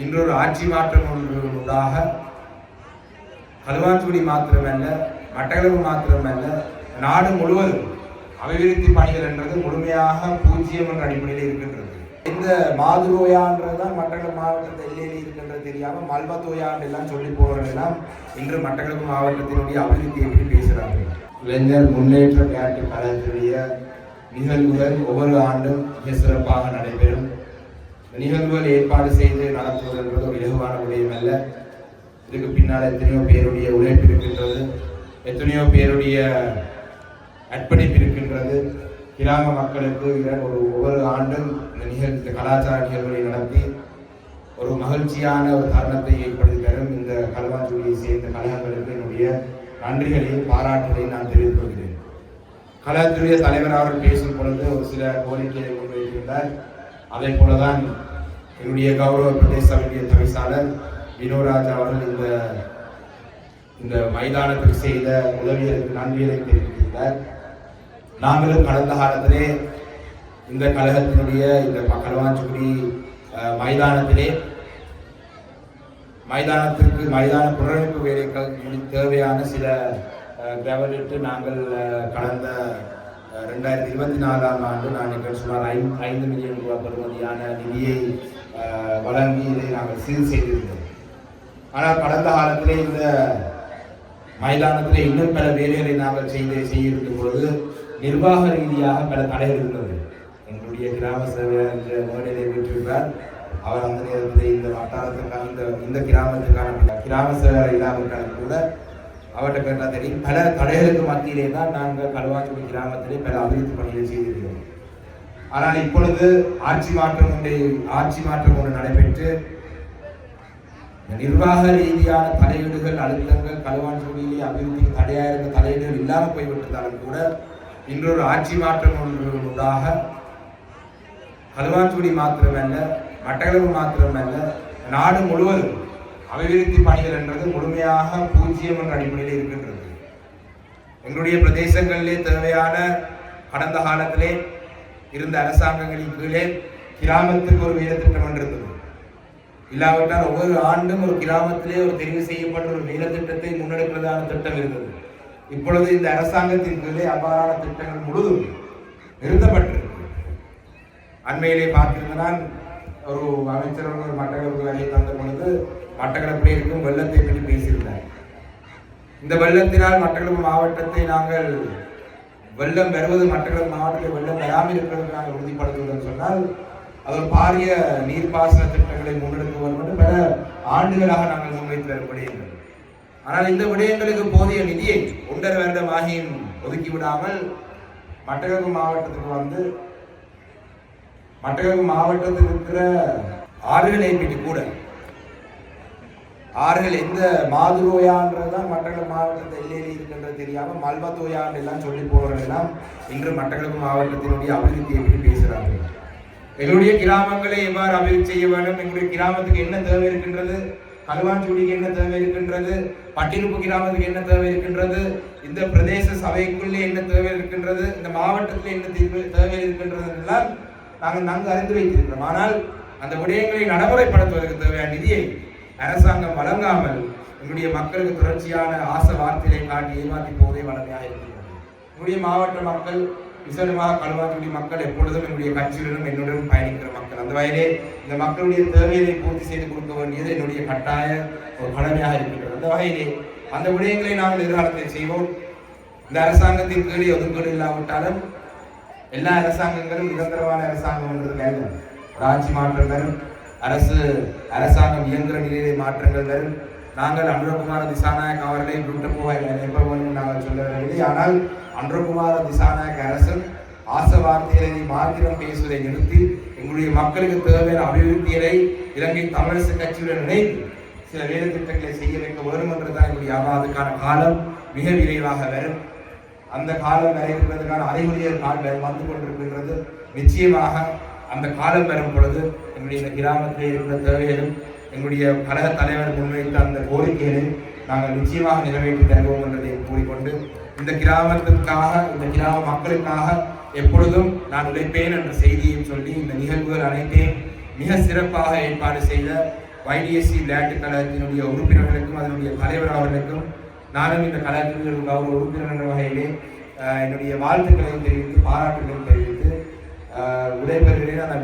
இன்றொரு ஆட்சி மாற்றம் ஒன்றாக களுவாஞ்சுடி மாத்திரமல்ல, மட்டக்களப்பு மாத்திரமல்ல, நாடு முழுவதும் அபிவிருத்தி பணிகள் என்றது முழுமையாக பூஜ்ஜியம் என்ற அடிப்படையில் இருக்கின்றது. இந்த மாதுரோயான்றதுதான் மட்டக்களப்பு மாவட்டத்தை எல்லையில் இருக்கின்றது தெரியாமல் மல்வத்தோயான் எல்லாம் சொல்லி போகிறதெல்லாம் இன்று மட்டக்களப்பு மாவட்டத்தினுடைய அபிவிருத்தியை பற்றி பேசுகிறார்கள். இளைஞர் முன்னேற்ற பேட்டு கழகத்துடைய நிகழ்வுகள் ஒவ்வொரு ஆண்டும் மிக சிறப்பாக நடைபெறும். நிகழ்வுகள் ஏற்பாடு செய்து நடத்துவது என்பது ஒரு இலகுவான விடயம் அல்ல. இதுக்கு பின்னால் எத்தனையோ பேருடைய உழைப்பு இருக்கின்றது, எத்தனையோ பேருடைய அர்ப்பணிப்பு இருக்கின்றது. கிராம மக்களுக்கு ஒவ்வொரு ஆண்டும் இந்த கலாச்சார நிகழ்வுகளை நடத்தி ஒரு மகிழ்ச்சியான ஒரு தருணத்தை ஏற்படுத்தி தரும் இந்த களுவாஞ்சுடியை சேர்ந்த கழகங்களுக்கு என்னுடைய நன்றிகளையும் பாராட்டுகளையும் நான் தெரிவித்துக் கொள்கிறேன். கழகத்துடைய தலைவர் அவர்கள் பேசும் பொழுது ஒரு சில கோரிக்கைகளை முன்வைத்திருந்தார். அதே போலதான் என்னுடைய கௌரவ பிரதேச சபையுடைய தவிசாளர் வினோராஜ் அவர்கள் இந்த மைதானத்துக்கு செய்த உதவிகளுக்கு நன்றிகளை தெரிவித்திருந்தார். நாங்களும் கடந்த காலத்திலே இந்த கழகத்தினுடைய இந்த களுவாஞ்சுடி மைதான புனரமைப்பு வேலைகள் தேவையான சில கிராவலிட்டு நாங்கள் கடந்த 2024ஆம் ஆண்டு நான் சுமார் 5 மில்லியன் ரூபாய் பெறுமதியான நிதியை வழங்கி இதை நாங்கள் சீர் செய்திருந்தோம். ஆனால் கடந்த காலத்திலே இந்த மைதானத்திலே இன்னும் பல வேலைகளை நாங்கள் செய்திருக்கும் பொழுது நிர்வாக ரீதியாக பல தடைகள் இருந்தது. எங்களுடைய கிராம சேவை மேடையை விட்டிருக்கிறார். அவர் அந்த நேரத்தில் இந்த வட்டாரத்துக்கான இந்த கிராமத்துக்கான கிராம சேவை இல்லாமல் கூட அவர்கிட்ட கேட்டால் தெரியும், பல தடைகளுக்கு மத்தியிலே தான் நாங்கள் களுவாஞ்சுடி கிராமத்திலே பல அபிவிருத்தி பணிகளை செய்திருக்கிறோம். ஆனால் இப்பொழுது ஆட்சி மாற்றம் ஒன்று நடைபெற்று நிர்வாக ரீதியான தலையீடுகள் அழுத்தங்கள் களுவாஞ்சுடியிலே அபிவிருத்திக்கு தடையாக இருந்த தலையீடுகள் இல்லாமல் போய்விட்டதாலும் கூட இன்றொரு ஆட்சி மாற்றம் ஒன்றாக களுவாஞ்சுடி மாத்திரமல்ல, மட்டக்களப்பு மாத்திரமல்ல, நாடு முழுவதும் அபிவிருத்தி பணிகள் என்றது முழுமையாக பூஜ்ஜியம் என்ற அடிப்படையில் இருக்கின்றது. எங்களுடைய பிரதேசங்களிலே தேவையான கடந்த காலத்திலே இருந்த அரசாங்கங்களின் கீழே கிராமத்துக்கு ஒரு வேலை திட்டம் இருந்தது. இல்லாவிட்டால் ஒவ்வொரு ஆண்டும் ஒரு கிராமத்திலே ஒரு தெரிவு செய்யப்பட்ட ஒரு வேலை திட்டத்தை முன்னெடுப்பதான திட்டம் இருந்தது. இப்பொழுது இந்த அரசாங்கத்தின் கீழே அவ்வாறான திட்டங்கள் முழுதும் நிறுத்தப்பட்டிருக்கு. அண்மையிலே பார்த்திருந்தால் ஒரு அமைச்சர் ஒரு மட்டக்களப்பு வேலையை தந்த பொழுது மட்டக்களப்பிலே இருக்கும் வெள்ளத்தை பற்றி பேசியிருந்தார். இந்த வெள்ளத்தினால் மட்டக்களப்பு மாவட்டத்தை நாங்கள் வெள்ளம் வருவது மட்டக்களப்பு மாவட்டத்தில் வெள்ளம் வராமல் இருக்கிறது நாங்கள் உறுதிப்படுத்துவதுன்னு சொன்னால் அது ஒரு பாரிய நீர்ப்பாசன திட்டங்களை முன்னெடுக்க வேண்டும் என்று பல ஆண்டுகளாக நாங்கள் முன்வைத்து வரும் விடயங்கள். ஆனால் இந்த விடயங்களுக்கு போதிய நிதியை 1.5 வருடம் ஆகியும் ஒதுக்கி விடாமல் மட்டக்களப்பு மாவட்டத்தில் இருக்கிற ஆறுகளை பற்றி கூட ஆறுகள் எந்த மாதுரோயான்றதுதான் மட்டக்களப்பு மாவட்டத்தை எல்லையில் இருக்கின்றது தெரியாமல் மல்வத்தோயான் எல்லாம் சொல்லி போகிறதெல்லாம் இன்று மட்டக்களப்பு மாவட்டத்தினுடைய அபிவிருத்தியை பற்றி பேசுகிறார்கள். எங்களுடைய கிராமங்களை எவ்வாறு அபிவிருத்தி செய்ய வேண்டும், எங்களுடைய கிராமத்துக்கு என்ன தேவை இருக்கின்றது, களுவாஞ்சுடிக்கு என்ன தேவை இருக்கின்றது, பட்டிருப்பு கிராமத்துக்கு என்ன தேவை இருக்கின்றது, இந்த பிரதேச சபைக்குள்ளே என்ன தேவை இருக்கின்றது, இந்த மாவட்டத்தில் என்ன தேவை இருக்கின்றது எல்லாம் நாங்கள் நன்கு அறிந்து வைத்திருக்கிறோம். ஆனால் அந்த விடயங்களை நடைமுறைப்படுத்துவதற்கு தேவையான நிதியை அரசாங்கம் வழங்காமல் எங்களுடைய மக்களுக்கு தொடர்ச்சியான ஆசை வார்த்தையை காட்டி ஏமாற்றி போவதே வளமையாக இருக்கிறது. எங்களுடைய மாவட்ட மக்கள், விசேஷமாக களுவாஞ்சுடி மக்கள் எப்பொழுதும் என்னுடைய கட்சியுடனும் என்னுடன் பயணிக்கிற மக்கள். அந்த வகையிலே இந்த மக்களுடைய தேவையை பூர்த்தி செய்து கொடுக்க வேண்டியது என்னுடைய கட்டாய ஒரு கடமையாக இருக்கின்றது. அந்த வகையிலே அந்த விடயங்களை நாங்கள் எதிர்காலத்தில் செய்வோம். இந்த அரசாங்கத்தின் கீழே ஒதுக்கீடு இல்லாவிட்டாலும் எல்லா அரசாங்கங்களும் நிரந்தரமான அரசாங்கம் என்றது அல்ல. ஒரு ஆட்சி மாற்றம் வரும், அரசாங்கம் இயங்குகிற நிலையிலே மாற்றங்கள் வரும். நாங்கள் அனுரகுமார திசாநாயக் அவர்களை விட்டு போக நாங்கள் சொல்லவில்லை. ஆனால் அனுரகுமார திசாநாயக் அரசும் ஆசை வார்த்தைகளை மாத்திரம் பேசுவதை நிறுத்தி எங்களுடைய மக்களுக்கு தேவையான அபிவிருத்திகளை இலங்கை தமிழரசு கட்சியுடன் இணைந்து சில வேலை திட்டங்களை செய்ய வைக்க வேண்டும் என்றுதான் எங்களுடைய அதுக்கான காலம் மிக விரைவாக வரும். அந்த காலம் வரைவதற்கான அறிகுறிகள் வந்து கொண்டிருக்கின்றது. நிச்சயமாக அந்த காலம் வரும் பொழுது எங்களுடைய இந்த கிராமத்தில் இருக்கிற தேவைகளும் எங்களுடைய கழக தலைவர் முன்வைத்த அந்த கோரிக்கைகளை நாங்கள் நிச்சயமாக நிறைவேற்றி தருவோம் என்பதை கூறிக்கொண்டு இந்த கிராமத்திற்காக, இந்த கிராம மக்களுக்காக எப்பொழுதும் நான் உழைப்பேன் என்ற செய்தியை சொல்லி இந்த நிகழ்வுகள் அனைத்தையும் மிக சிறப்பாக ஏற்பாடு செய்த YDSC விளையாட்டு கழகத்தினுடைய உறுப்பினர்களுக்கும் அதனுடைய தலைவர் அவர்களுக்கும் நானும் இந்த கழகத்தினுடைய கௌரவ உறுப்பினர் வகையிலே என்னுடைய வாழ்த்துக்களையும் தெரிவித்து பாராட்டுகளையும் தெரிவித்து விடைபெறுகிறேன். அந்த